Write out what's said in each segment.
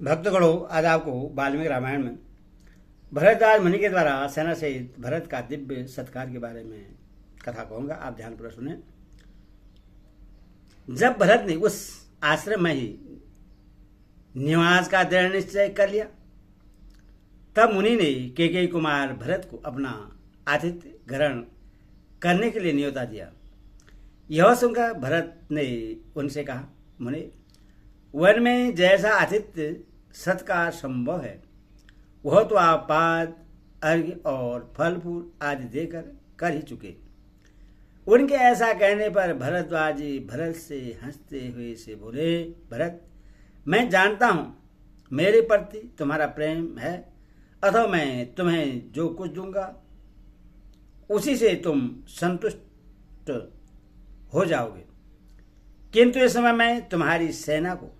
भक्तगणों, आज आपको वाल्मीकि रामायण में भरद्वाज मुनि के द्वारा सेना सहित भरत का दिव्य सत्कार के बारे में कथा कहूंगा। आप ध्यानपूर्वक सुने। जब भरत ने उस आश्रम में ही निवास का दृढ़ निश्चय कर लिया, तब मुनि ने केकई कुमार भरत को अपना आतिथ्य ग्रहण करने के लिए न्योता दिया। यह सुनकर भरत ने उनसे कहा, मुनि, वन में जैसा आतिथ्य सत्कार संभव है वह तो आप पाद अर्घ्य और फल फूल आदि देकर कर ही चुके। उनके ऐसा कहने पर भरद्वाज जी भरत से हंसते हुए से बोले, भरत, मैं जानता हूं मेरे प्रति तुम्हारा प्रेम है, अतः मैं तुम्हें जो कुछ दूंगा उसी से तुम संतुष्ट हो जाओगे। किंतु इस समय मैं तुम्हारी सेना को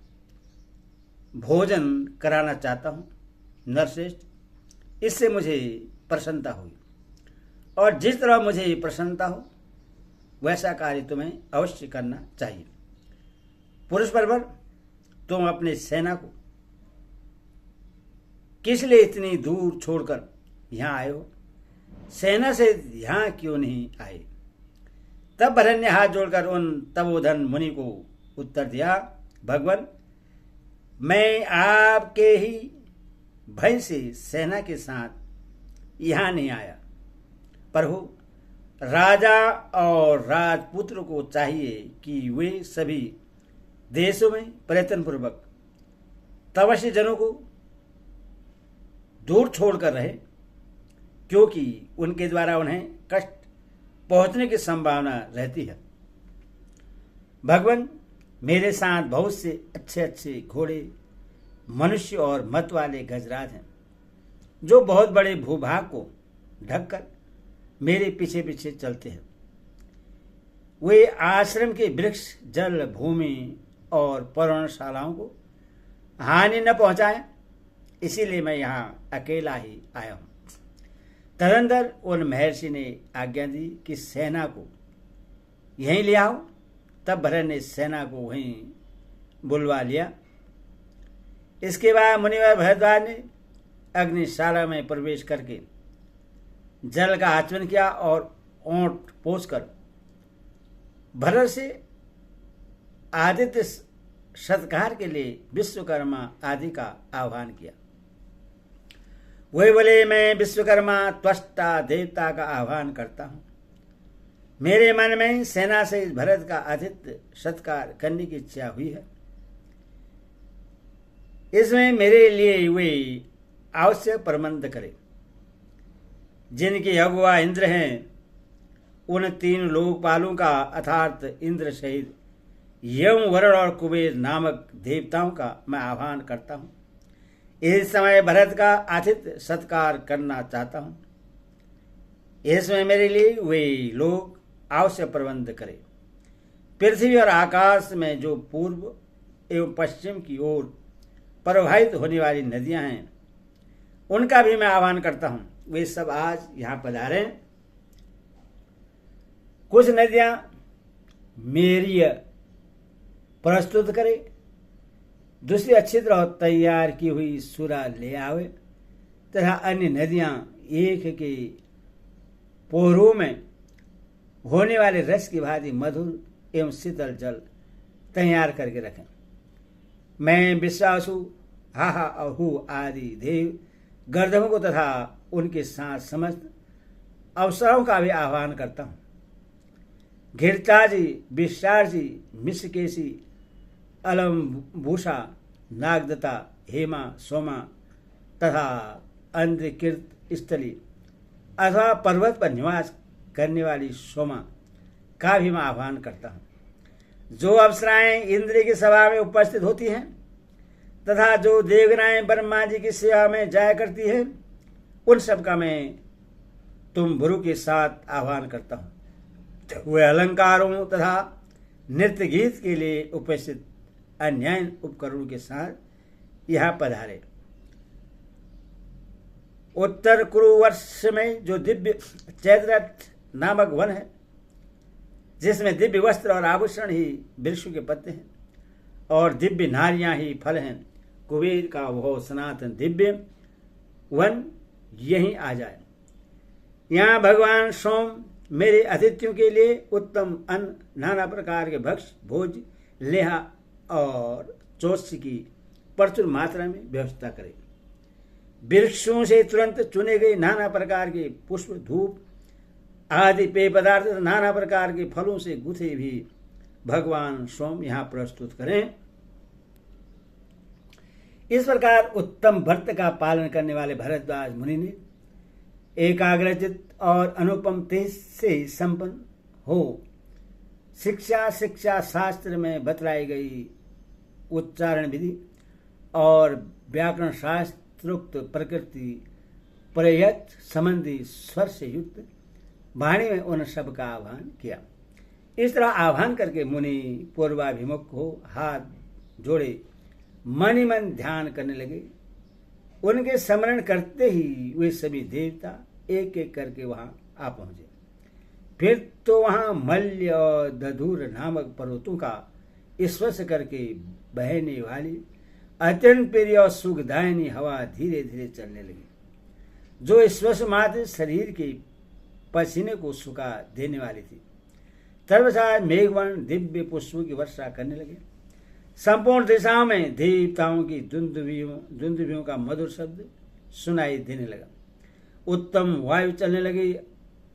भोजन कराना चाहता हूं। नरश्रेष्ठ, इससे मुझे प्रसन्नता हुई, और जिस तरह मुझे प्रसन्नता हो वैसा कार्य तुम्हें अवश्य करना चाहिए। पुरुष परवर, तुम अपने सेना को किस लिए इतनी दूर छोड़कर यहां आए हो? सेना से यहां क्यों नहीं आए? तब भरत ने हाथ जोड़कर उन तपोधन मुनि को उत्तर दिया, भगवान, मैं आपके ही भय से सेना के साथ यहां नहीं आया। प्रभु, राजा और राजपुत्र को चाहिए कि वे सभी देशों में प्रयत्न पूर्वक तपस्वी जनों को दूर छोड़कर रहे, क्योंकि उनके द्वारा उन्हें कष्ट पहुंचने की संभावना रहती है। भगवान, मेरे साथ बहुत से अच्छे अच्छे घोड़े, मनुष्य और मत वाले गजराज हैं, जो बहुत बड़े भूभाग को ढककर मेरे पीछे पीछे चलते हैं। वे आश्रम के वृक्ष, जल, भूमि और पर्णशालाओं को हानि न पहुंचाए, इसीलिए मैं यहाँ अकेला ही आया हूँ। तदंतर उन महर्षि ने आज्ञा दी कि सेना को यहीं ले आओ। तब भरत ने सेना को वहीं बुलवा लिया। इसके बाद मुनिवर भरद्वाज ने अग्निशाला में प्रवेश करके जल का आचमन किया और ओंठ पोंछकर भरत से आदित्य सत्कार के लिए विश्वकर्मा आदि का आह्वान किया। वही बोले, मैं विश्वकर्मा त्वष्टा देवता का आह्वान करता हूं। मेरे मन में सेना से भरत का आतिथ्य सत्कार करने की इच्छा हुई है। इसमें मेरे लिए वे आवश्यक प्रबंध करें। जिनके अगुआ इंद्र हैं, उन तीन लोकपालों का अर्थात इंद्र सहित यम, वरुण और कुबेर नामक देवताओं का मैं आह्वान करता हूं। इस समय भरत का आतिथ्य सत्कार करना चाहता हूं। इसमें मेरे लिए वे लोग आवश्यक प्रबंध करें। पृथ्वी और आकाश में जो पूर्व एवं पश्चिम की ओर प्रवाहित होने वाली नदियां हैं, उनका भी मैं आह्वान करता हूं। वे सब आज यहां पधारे। कुछ नदियां मेरी प्रस्तुत करे, दूसरी अच्छी तरह तैयार की हुई सुरा ले आवे, तथा अन्य नदियां एक के पोरों में होने वाले रस की भांति मधुर एवं शीतल जल तैयार करके रखें। मैं विश्वासु, हाहा और हु आदि देव गर्दभों को तथा उनके साथ समस्त अवसरों का भी आह्वान करता हूं। घृताजी, विशारजी, मिश्रकेशी, अलम भूषा, नागदत्ता, हेमा, सोमा तथा अंध्रकृत स्थली अथवा पर्वत पर निवास करने वाली सोमा का भी मैं आह्वान करता हूं। जो अप्सराएं इंद्र की सभा में उपस्थित होती हैं तथा जो देवगनाएं ब्रह्मा जी की सेवा में जाया करती हैं, उन सब का मैं तुम भुरु के साथ आह्वान करता हूं। वे अलंकारों तथा नृत्य गीत के लिए उपस्थित अन्य उपकरणों के साथ यहां पधारे। उत्तर कुरुवर्ष में जो दिव्य चैत्ररथ नामक वन है, जिसमें दिव्य वस्त्र और आभूषण ही वृक्षों के पत्ते हैं और दिव्य नारियां ही फल हैं, कुबेर का वह सनातन दिव्य वन यहीं आ जाए। यहाँ भगवान सोम मेरे अतिथियों के लिए उत्तम अन्न, नाना प्रकार के भक्ष भोज, लेहा और चौस्य की प्रचुर मात्रा में व्यवस्था करें। वृक्षों से तुरंत चुने गए नाना प्रकार के पुष्प, धूप आदि पेय पदार्थ, नाना प्रकार के फलों से गुथे भी भगवान सोम यहाँ प्रस्तुत करें। इस प्रकार उत्तम व्रत का पालन करने वाले भरद्वाज मुनि ने एकाग्रचित और अनुपम तेज से संपन्न हो शिक्षा शास्त्र में बतलाई गई उच्चारण विधि और व्याकरण शास्त्रोक्त प्रकृति प्रयत संबंधी स्वर से युक्त वाणी में उन सब का आह्वान किया। इस तरह आह्वान करके मुनि पूर्वाभिमुख हो हाथ जोड़े मन ही मन ध्यान करने लगे। उनके स्मरण करते ही वे सभी देवता एक एक करके वहां आ पहुंचे। फिर तो वहां मल्य और दधुर नामक पर्वतों का स्पर्श करके बहने वाली अत्यंत प्रिय और सुखदायिनी हवा धीरे धीरे चलने लगी, जो स्पर्श मात्र शरीर के पसीने को सुखा देने वाली थी। तत्पश्चात मेघवर्ण दिव्य पुष्पों की वर्षा करने लगे। संपूर्ण दिशाओं में देवताओं की दुंदुभियों का मधुर शब्द सुनाई देने लगा। उत्तम वायु चलने लगी।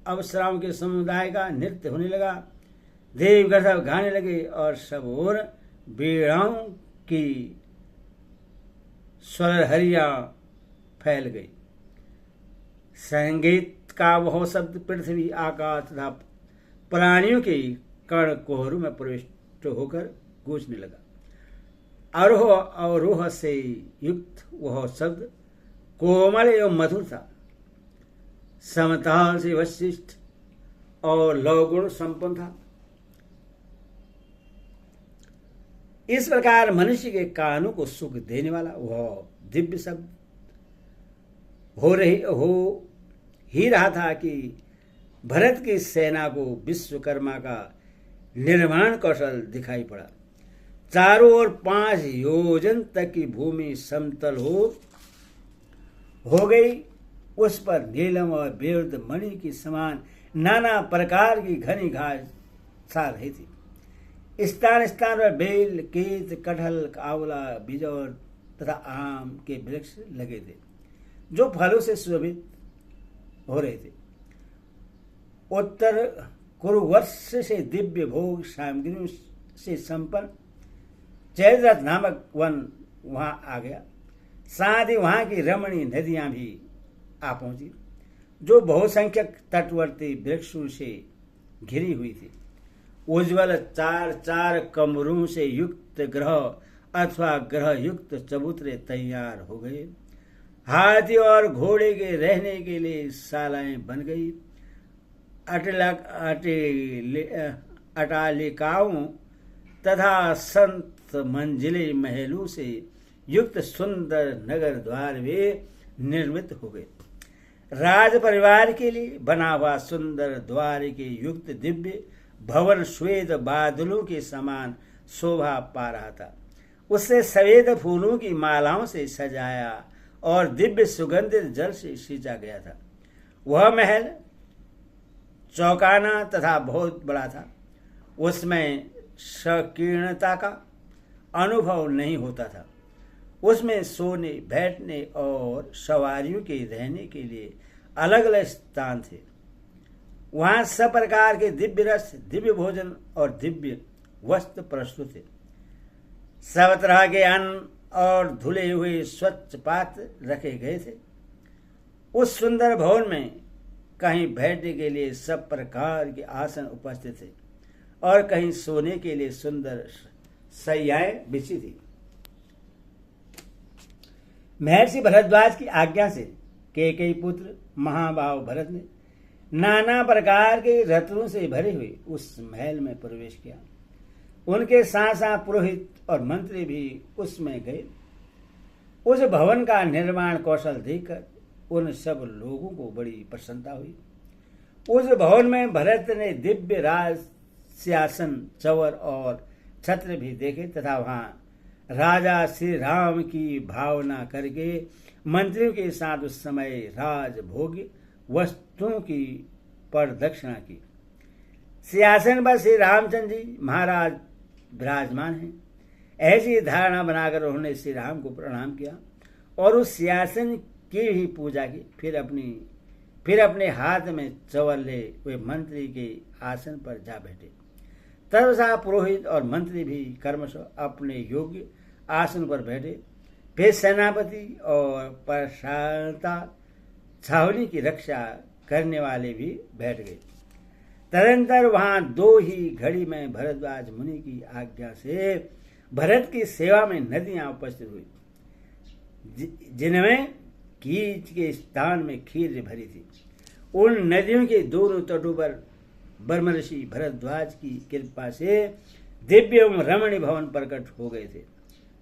अप्सराओं के समुदाय का नृत्य होने लगा। देव गंधर्व गाने लगे और सब ओर वीणाओं की स्वरहरियां फैल गई। संगीत का वह शब्द पृथ्वी, आकाश तथा प्राणियों के कर्ण कोहरों में प्रविष्ट होकर गूंजने लगा। आरोह अवरोह से युक्त वह शब्द कोमल एवं मधुर था, समताल से वशिष्ठ और लवगुण संपन्न था। इस प्रकार मनुष्य के कानों को सुख देने वाला वह दिव्य शब्द हो ही रहा था कि भरत की सेना को विश्वकर्मा का निर्माण कौशल दिखाई पड़ा। चारों ओर 5 योजन तक की भूमि समतल हो गई। उस पर नीलम और बेरुद मणि की समान नाना प्रकार की घनी घास छा रही थी। स्थान स्थान पर बेल, केत, कटहल, आंवला, बिजौर तथा आम के वृक्ष लगे थे, जो फलों से सुशोभित हो रहे थे। उत्तर कुरुवर्ष से दिव्य भोग सामग्रियों से संपन्न जयद्रथ नामक वन वहां आ गया। साथ ही वहां की रमणीय नदियां भी आ पहुंची, जो बहुसंख्यक तटवर्ती वृक्षों से घिरी हुई थी। उज्ज्वल 4 कमरों से युक्त ग्रह अथवा ग्रह युक्त चबूतरे तैयार हो गए। हाथी और घोड़े के रहने के लिए शालाएं बन गई। अटालिकाओं तथा संत मंजिले महलों से युक्त सुंदर नगर द्वार वे निर्मित हो गए। राज परिवार के लिए बना हुआ सुंदर द्वार के युक्त दिव्य भवन श्वेत बादलों के समान शोभा पा रहा था। उससे सफेद फूलों की मालाओं से सजाया और दिव्य सुगंधित जल से सींचा गया था। वह महल चौकाना तथा बहुत बड़ा था। उसमें संकीर्णता का अनुभव नहीं होता था। उसमें सोने, बैठने और सवारियों के रहने के लिए अलग अलग स्थान थे। वहां सब प्रकार के दिव्य रस, दिव्य भोजन और दिव्य वस्त्र प्रस्तुत थे। सब तरह के अन्न और धुले हुए स्वच्छ पात्र रखे गए थे। उस सुंदर भवन में कहीं बैठने के लिए सब प्रकार के आसन उपस्थित थे और कहीं सोने के लिए सुंदर शैयाएं बिछी थी। महर्षि भरद्वाज की आज्ञा से केकई पुत्र महाबाहु भरत ने नाना प्रकार के रत्नों से भरे हुए उस महल में प्रवेश किया। उनके साथ साथ पुरोहित और मंत्री भी उसमें गए। उस भवन का निर्माण कौशल देखकर उन सब लोगों को बड़ी प्रसन्नता हुई। उस भवन में भरत ने दिव्य राज सिंहासन, चवर और छत्र भी देखे तथा वहां राजा श्री राम की भावना करके मंत्रियों के साथ उस समय राजभोग्य वस्तुओं की प्रदक्षिणा की। सिंहासन पर श्री रामचंद्र जी महाराज विराजमान हैं। ऐसी धारणा बनाकर उन्होंने श्री राम को प्रणाम किया और उस सिंहासन की ही पूजा की। फिर अपने हाथ में चंवर ले वे मंत्री के आसन पर जा बैठे। तब पुरोहित और मंत्री भी कर्मश अपने योग्य आसन पर बैठे। फिर सेनापति और प्रशांता छावनी की रक्षा करने वाले भी बैठ गए। तदंतर वहां 2 ही घड़ी में भरद्वाज मुनि की आज्ञा से भरत की सेवा में नदियां उपस्थित हुई, जिनमें कीच के स्थान में खीर भरी थी। उन नदियों के दोनों तटों पर ब्रह्मर्षि भरद्वाज की कृपा से दिव्य एवं रमणीय भवन प्रकट हो गए थे,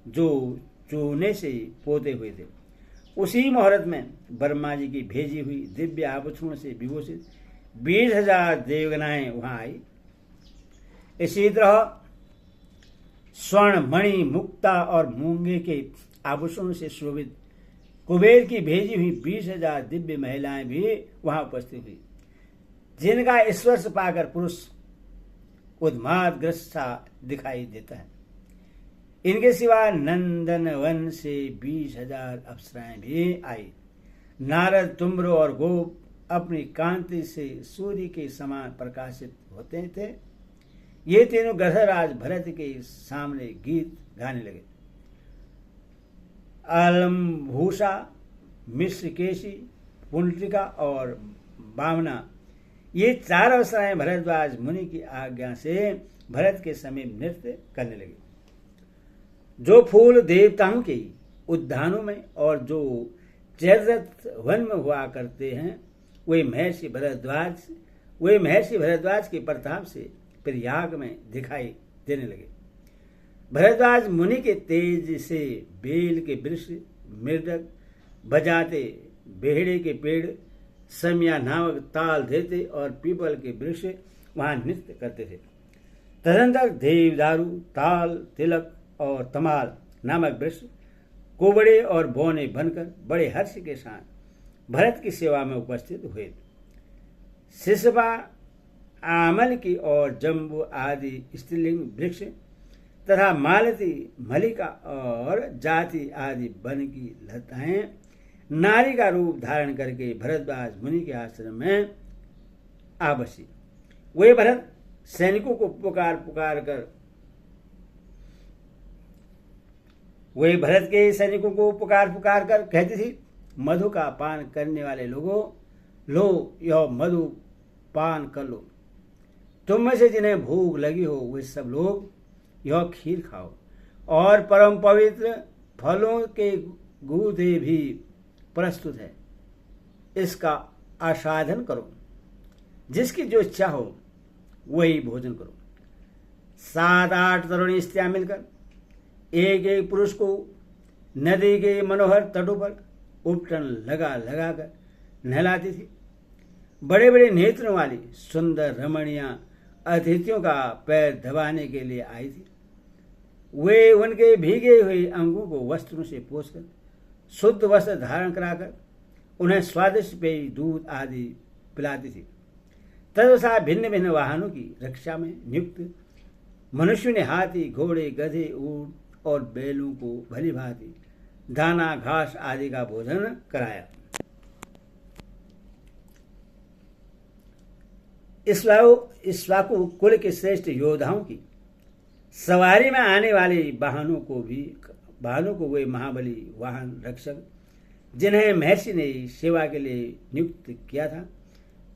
जो चूने से पोते हुए थे। उसी मुहूर्त में ब्रह्मा जी की भेजी हुई दिव्य आभूषणों से विभूषित 20,000 देवगनाएं वहां आई। इसी तरह स्वर्ण, मणि, मुक्ता और मूंगे के आभूषणों से शोभित कुबेर की भेजी हुई 20,000 दिव्य महिलाएं भी वहां उपस्थित हुई, जिनका स्पर्श पाकर पुरुष उन्मादग्रस्त सा दिखाई देता है। इनके सिवा नंदन वन से 20,000 अप्सराएं भी आई। नारद, तुम्र और गोप अपनी कांति से सूर्य के समान प्रकाशित होते थे। ये तीनों गधराज भरत के सामने गीत गाने लगे। अलमभूषा, मिश्रकेशी, पुंडलिका और बामना, ये 4 अप्सराएं भरद्वाज मुनि की आज्ञा से भरत के समीप नृत्य करने लगे। जो फूल देवताओं के उद्यानों में और जो चैत्ररथ वन में हुआ करते हैं, वे महर्षि भरद्वाज के प्रताप से प्रयाग में दिखाई देने लगे। भरद्वाज मुनि के तेज से बेल के वृक्ष मृदक बजाते, बेहड़े के पेड़ समिया नामक ताल देते और पीपल के वृक्ष वहां नृत्य करते थे। तदंतर देवदारू, ताल, तिलक और तमाल नामक वृक्ष कोबड़े और बौने बनकर बड़े हर्ष के साथ भरत की सेवा में उपस्थित हुए। सिसपा, आमल की और जम्बू आदि स्त्रीलिंग वृक्ष तथा मालती, मलिका और जाति आदि वन की लताएं नारी का रूप धारण करके भरद्वाज मुनि के आश्रम में आ बसी। वे भरत सैनिकों को पुकार पुकार कर कहती थी, मधु का पान करने वाले लोगों, लो यह मधु पान कर लो। तुम में से जिन्हें भूख लगी हो वे सब लोग यह खीर खाओ और परम पवित्र फलों के गूदे भी प्रस्तुत है, इसका आस्वादन करो। जिसकी जो इच्छा हो वही भोजन करो। 7-8 तरुणी स्त्रियां मिलकर एक एक पुरुष को नदी के मनोहर तटों पर उपटन लगा कर नहलाती थी। बड़े बड़े नेत्रों वाली सुंदर रमणियां अतिथियों का पैर दबाने के लिए आई थी। वे उनके भीगे हुए अंगों को वस्त्रों से पोंछकर शुद्ध वस्त्र धारण कराकर उन्हें स्वादिष्ट पेय, दूध आदि पिलाती थी। तदनुसार भिन्न भिन्न वाहनों की रक्षा में नियुक्त मनुष्यों ने हाथी, घोड़े, गधे, ऊंट और बैलों को भली भांति दाना, घास आदि का भोजन कराया। इक्ष्वाकु कुल के श्रेष्ठ योद्धाओं की सवारी में आने वाले वाहनों को वे महाबली वाहन रक्षक, जिन्हें महर्षि ने सेवा के लिए नियुक्त किया था,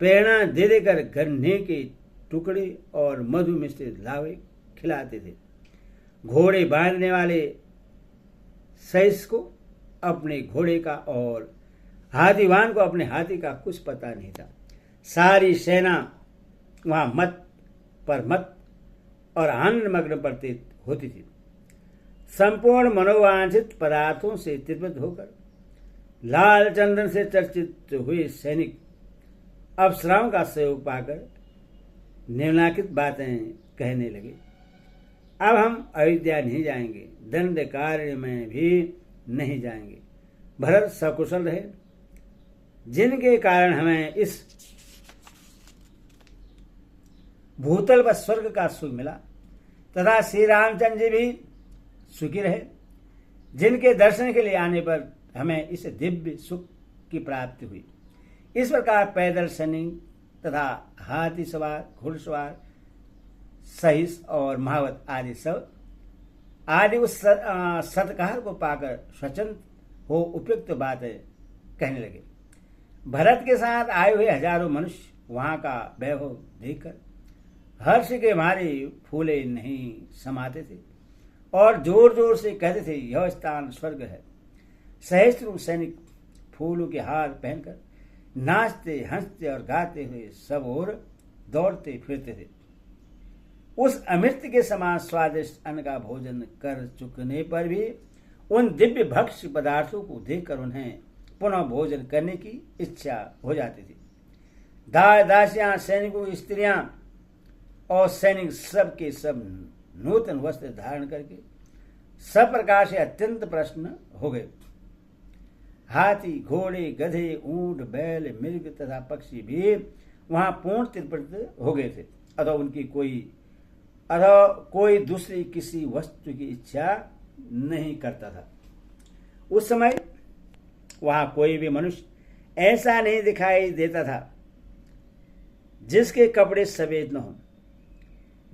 प्रेरणा दे देकर गन्ने के टुकड़े और मधु मिश्रित लावे खिलाते थे। घोड़े बांधने वाले सैस को अपने घोड़े का और हाथीवान को अपने हाथी का कुछ पता नहीं था। सारी सेना वहां मत और आनंद मग्न प्रतीत होती थी। संपूर्ण मनोवांछित पदार्थों से तृप्त होकर लाल चंदन से चर्चित हुए सैनिक अप्सराओं का सहयोग पाकर निम्नलिखित बातें कहने लगे। अब हम अयोध्या नहीं जाएंगे, दंड कार्य में भी नहीं जाएंगे। भरत सकुशल रहे, जिनके कारण हमें इस भूतल व स्वर्ग का सुख मिला, तथा श्री रामचंद्र जी भी सुखी रहे, जिनके दर्शन के लिए आने पर हमें इस दिव्य सुख की प्राप्ति हुई। इस प्रकार पैदल सैनिक तथा हाथी सवार, घुड़सवार, सहिस और महावत आदि सब आदि उस सत्कार को पाकर स्वच्छंद हो उपयुक्त बातें कहने लगे। भरत के साथ आए हुए हजारों मनुष्य वहां का वैभव देखकर हर्ष के मारे फूले नहीं समाते थे और जोर जोर से कहते थे, यह स्थान स्वर्ग है। सहस्त्रों सैनिक फूलों के हार पहनकर नाचते हंसते और गाते हुए सब ओर दौड़ते फिरते थे। उस अमृत के समान स्वादिष्ट अन्न का भोजन कर चुकने पर भी उन दिव्य भक्ष्य पदार्थों को देखकर उन्हें पुनः भोजन करने की इच्छा हो जाती थी। दासियां, सैनिकों की स्त्रियां और सैनिक सब के सब नूतन वस्त्र धारण करके सब प्रकार से अत्यंत प्रसन्न हो गए। हाथी, घोड़े, गधे, ऊंट, बैल, मृग तथा पक्षी भी वहां पूर्ण तृप्त हो गए थे, अथवा कोई दूसरी किसी वस्तु की इच्छा नहीं करता था। उस समय वहां कोई भी मनुष्य ऐसा नहीं दिखाई देता था जिसके कपड़े सफेद न हो,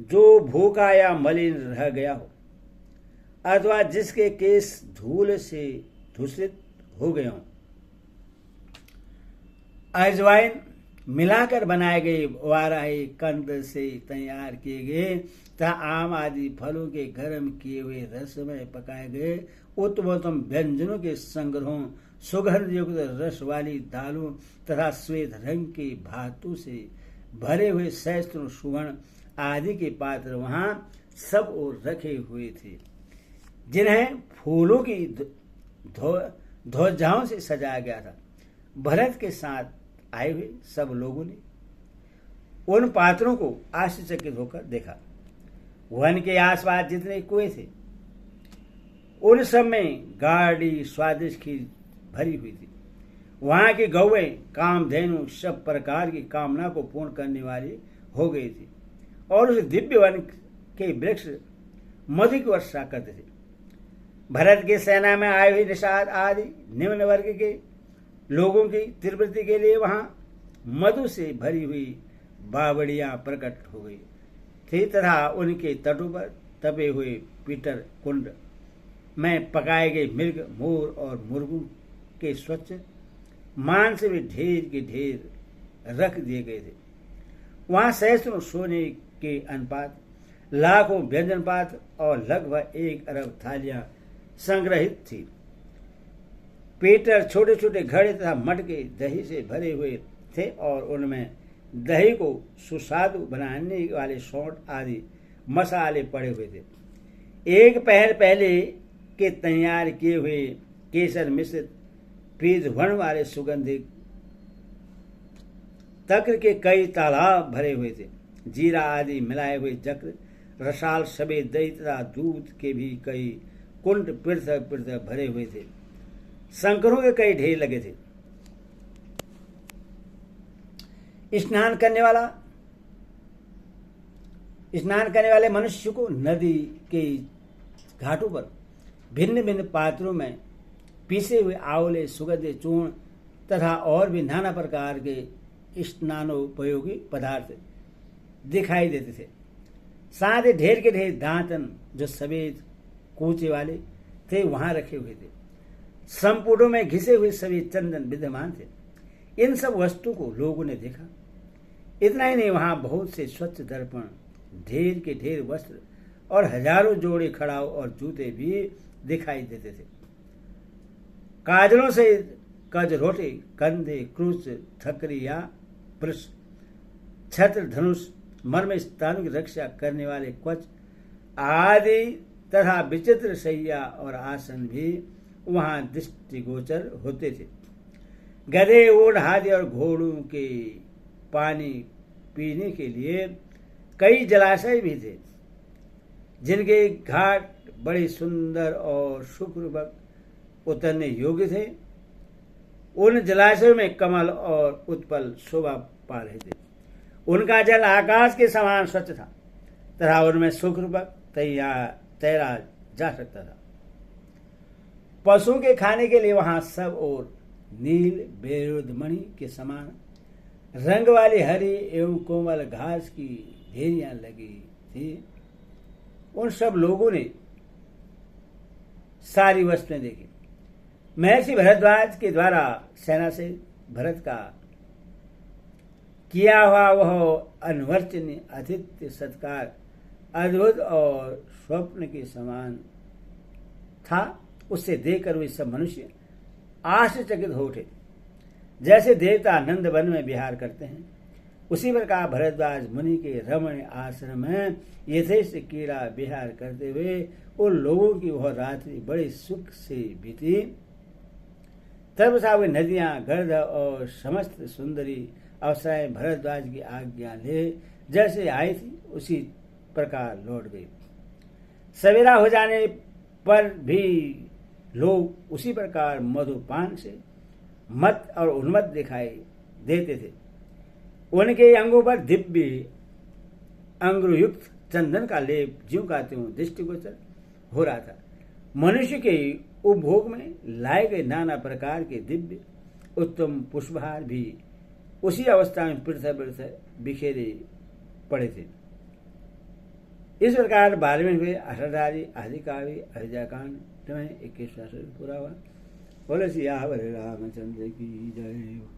जो भूखा या मलिन रह गया हो, अथवा जिसके केस धूल से धूसरित हो गए हों। अजवाइन मिलाकर बनाए गए वाराही कंद से तैयार किए गए तथा आम आदि फलों के गर्म किए हुए रस में पकाए गए उत्तमोत्तम व्यंजनों के संग्रहों, सुगंध युक्त रस वाली दालों तथा श्वेत रंग के भातों से भरे हुए सहस्त्रों सुवर्ण आदि के पात्र वहां सब ओर रखे हुए थे, जिन्हें फूलों की ध्वजाओं से सजाया गया था। भरत के साथ आए हुए सब लोगों ने उन पात्रों को आश्चर्यचकित होकर देखा। वन के आसपास जितने कुएं थे उन सब में गाढ़ी स्वादिष्ट खीर भरी हुई थी। वहां की गौएं कामधेनु सब प्रकार की कामना को पूर्ण करने वाली हो गई थी और उस दिव्य वन के वृक्ष मधु की वर्षा करते थे। भरत की सेना में आए हुए निषाद आदि निम्न वर्ग के लोगों की तृप्ति के लिए वहां मधु से भरी हुई बावड़ियां प्रकट हो गई थी तथा उनके तटों पर तपे हुए पीटर कुंड में पकाए गए मृग, मोर और मुर्गों के स्वच्छ मांस भी ढेर के ढेर रख दिए गए थे। वहां सहस्त्रों सोने के अनुपात, लाखों व्यंजन पात्र और लगभग 1 अरब थालियां संग्रहित थी। पीटर छोटे छोटे घड़े तथा मटके दही से भरे हुए थे और उनमें दही को सुस्वादु बनाने वाले सौंठ आदि मसाले पड़े हुए थे। एक पहर पहले के तैयार किए हुए केसर मिश्रित पीधवण वाले सुगंधित तक्र के कई तालाब भरे हुए थे। जीरा आदि मिलाए हुए चक्र, रसाल सफेद दही तथा दूध के भी कई कुंड पृथक पृथक भरे हुए थे। शंकरों के कई ढेर लगे थे। स्नान करने वाले मनुष्य को नदी के घाटों पर भिन्न भिन्न पात्रों में पीसे हुए आंवले, सुगंधित चूर्ण तथा और भी नाना प्रकार के स्नानोपयोगी पदार्थ दिखाई देते थे। साथ ही ढेर के ढेर दांतन जो सफेद कूचे वाले थे वहां रखे हुए थे। संपुटों में घिसे हुए सभी चंदन विद्यमान थे। इन सब वस्तु को लोगों ने देखा। इतना ही नहीं, वहां बहुत से स्वच्छ दर्पण, ढेर के ढेर वस्त्र और हजारों जोड़े खड़ाऊ और जूते भी दिखाई देते थे। काजलों से कजरोटे, कंधे, क्रूस, थकरिया, पृष, छत्र, धनुष, मर्म स्थानों की रक्षा करने वाले कवच आदि तथा विचित्र शैया और आसन भी वहां दृष्टिगोचर होते थे। गधे, ऊंट, हाथी और घोड़ों के पानी पीने के लिए कई जलाशय भी थे। जिनके घाट बड़े सुंदर और सुखपूर्वक उतरने योग्य थे, उन जलाशयों में कमल और उत्पल शोभा पा रहे थे। उनका जल आकाश के समान स्वच्छ था तथा उनमें सुखपूर्वक तैरा जा सकता था। पशुओं के खाने के लिए वहां सब और नील बेरुदमणि के समान रंग वाली हरी एवं कोमल घास की ढेरियां लगी थी। उन सब लोगों ने सारी वस्तुएं देखी। महर्षि भरद्वाज के द्वारा सेना से भरत का किया हुआ वह अनवर्चनीय आतिथ्य सत्कार अद्भुत और स्वप्न के समान था। उससे देखकर वे सब मनुष्य आश्चर्यचकित हो उठे। जैसे देवता आनंद वन में विहार करते हैं, उसी प्रकार भरद्वाज मुनि के रमणीय आश्रम में यथेष्ट क्रीड़ा विहार करते हुए उन लोगों की वह रात्रि बड़े सुख से बीती। तब वे नदियां गर्द और समस्त सुंदरी अवसराएं भरद्वाज की आज्ञा ले जैसे आई थी उसी प्रकार लौट गई। सवेरा हो जाने पर भी लोग उसी प्रकार मधुपान से मत और उन्मत्त दिखाई देते थे। उनके अंगों पर दिव्य अंगुयुक्त चंदन का लेप ज्यों का त्यों दृष्टिगोचर हो रहा था। मनुष्य के उपभोग में लाए गए नाना प्रकार के दिव्य उत्तम पुष्पहार भी उसी अवस्था में पृथक बिखेरे पड़े थे। इस प्रकार 12वें अष्टाधारी आदि काव्य अयोध्याकांड में 21वां पूरा हुआ। बोले सियावर रामचंद्र की जय।